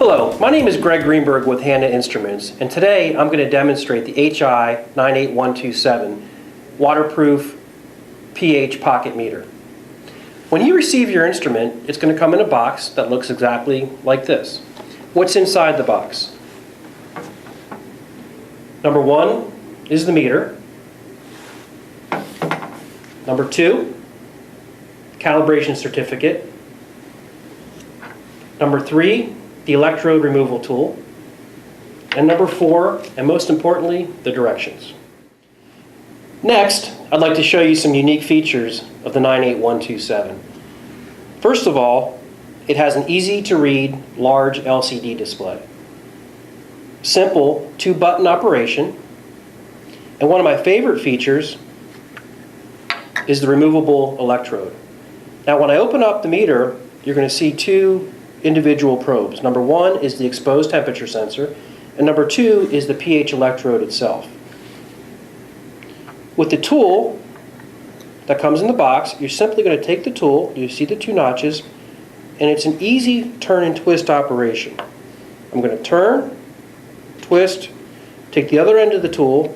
Hello, my name is Greg Greenberg with Hanna Instruments, and today I'm going to demonstrate the HI98127 waterproof pH pocket meter. When you receive your instrument, it's going to come in a box that looks exactly like this. What's inside the box? Number one is the meter. Number two, calibration certificate. Number three, the electrode removal tool. And number four, and most importantly, the directions. Next, I'd like to show you some unique features of the 98127. First of all, it has an easy-to-read large LCD display. Simple 2-button operation. And one of my favorite features is the removable electrode. Now when I open up the meter, you're going to see two individual probes. Number one is the exposed temperature sensor, and number two is the pH electrode itself. With the tool that comes in the box, you're simply going to take the tool, you see the two notches, and it's an easy turn and twist operation. I'm going to turn, twist, take the other end of the tool,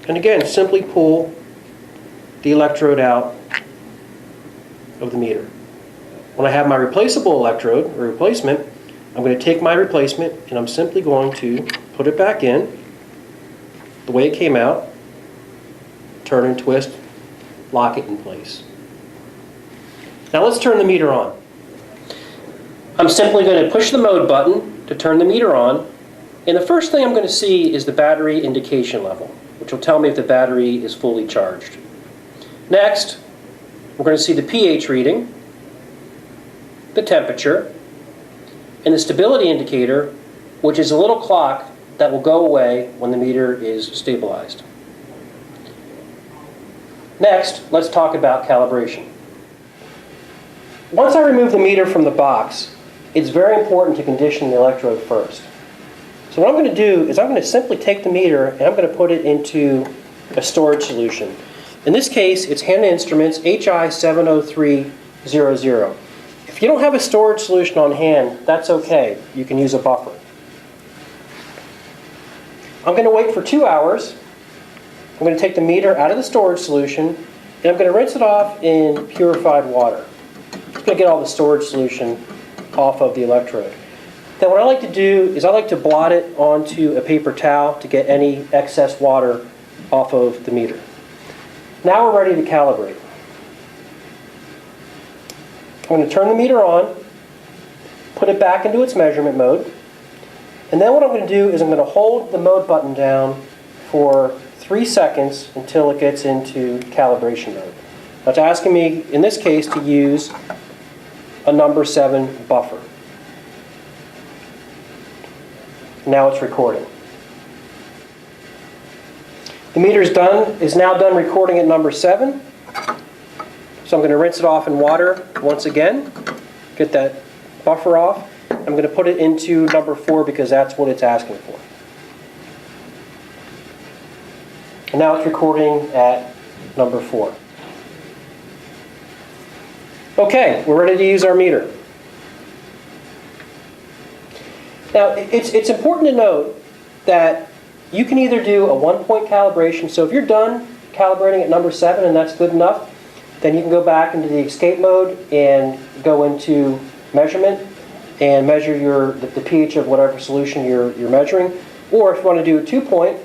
and again, simply pull the electrode out of the meter. When I have my replaceable electrode, or replacement, I'm going to take my replacement and I'm simply going to put it back in the way it came out, turn and twist, lock it in place. Now let's turn the meter on. I'm simply going to push the mode button to turn the meter on, and the first thing I'm going to see is the battery indication level, which will tell me if the battery is fully charged. Next, we're going to see the pH reading, the temperature, and the stability indicator, which is a little clock that will go away when the meter is stabilized. Next, let's talk about calibration. Once I remove the meter from the box, it's very important to condition the electrode first. So what I'm going to do is I'm going to simply take the meter and I'm going to put it into a storage solution. In this case, it's Hanna Instruments HI98127. If you don't have a storage solution on hand, that's okay. You can use a buffer. I'm going to wait for 2 hours. I'm going to take the meter out of the storage solution, and I'm going to rinse it off in purified water. It's going to get all the storage solution off of the electrode. Then what I like to do is I like to blot it onto a paper towel to get any excess water off of the meter. Now we're ready to calibrate. I'm going to turn the meter on, put it back into its measurement mode, and then what I'm going to do is I'm going to hold the mode button down for 3 seconds until it gets into calibration mode. Now it's asking me, in this case, to use a number 7 buffer. Now it's recording. The meter is now done recording at number 7. So I'm going to rinse it off in water once again, get that buffer off. I'm going to put it into number 4 because that's what it's asking for. And now it's recording at number 4. Okay, we're ready to use our meter. Now, it's important to note that you can either do a 1-point calibration. So if you're done calibrating at number 7 and that's good enough, then you can go back into the escape mode and go into measurement and measure the pH of whatever solution you're measuring. Or if you want to do a 2-point,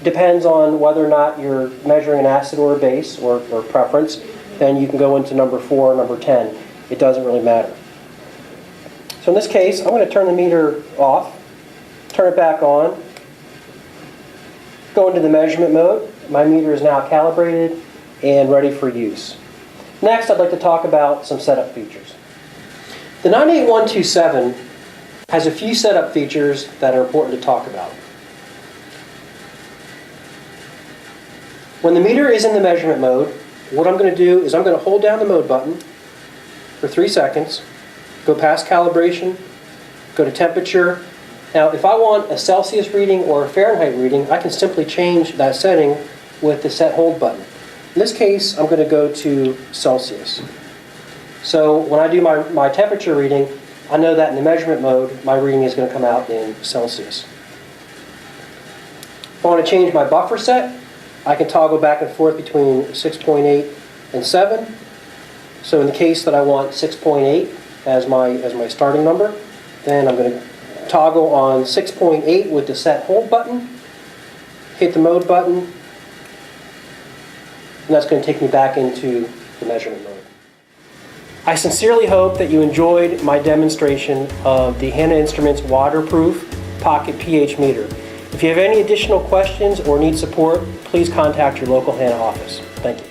depends on whether or not you're measuring an acid or a base or preference, then you can go into number 4 or number 10. It doesn't really matter. So in this case, I'm going to turn the meter off, turn it back on, go into the measurement mode. My meter is now calibrated and ready for use. Next, I'd like to talk about some setup features. The 98127 has a few setup features that are important to talk about. When the meter is in the measurement mode, what I'm going to do is I'm going to hold down the mode button for 3 seconds, go past calibration, go to temperature. Now, if I want a Celsius reading or a Fahrenheit reading, I can simply change that setting with the set hold button. In this case, I'm going to go to Celsius. So when I do my temperature reading, I know that in the measurement mode, my reading is going to come out in Celsius. If I want to change my buffer set, I can toggle back and forth between 6.8 and 7. So in the case that I want 6.8 as my starting number, then I'm going to toggle on 6.8 with the set hold button, hit the mode button, and that's going to take me back into the measurement mode. I sincerely hope that you enjoyed my demonstration of the Hanna Instruments waterproof pocket pH meter. If you have any additional questions or need support, please contact your local Hanna office. Thank you.